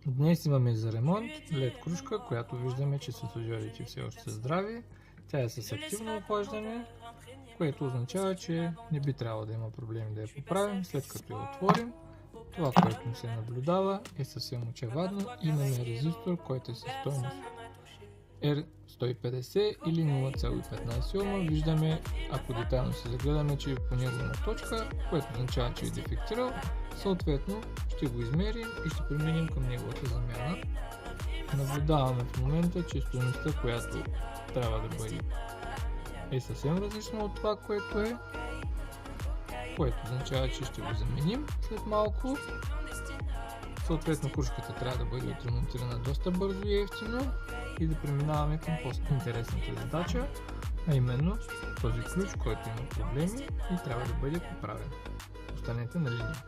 Днес имаме за ремонт LED кружка, която виждаме, че светодиодите все още са здрави. Тя е с активно охлаждане, което означава, че не би трябвало да има проблеми да я поправим. След като я отворим, това, което ни се наблюдава, е съвсем очевадно. Имаме резистор, който е със стойност R150 или 0,15 Ома. Виждаме, ако детайлно се загледаме, че по него има точка, което означава, че е дефектирал. Съответно ще го измерим и ще преминем към неговата замяна. Наблюдаваме в момента, че стойността, която трябва да бъде, е съвсем различна от това, което е, което означава, че ще го заменим след малко. Съответно кружката трябва да бъде отремонтирана доста бързо и ефтино и да преминаваме към по-интересната задача, а именно този ключ, който има проблеми и трябва да бъде поправен. Останете на линия.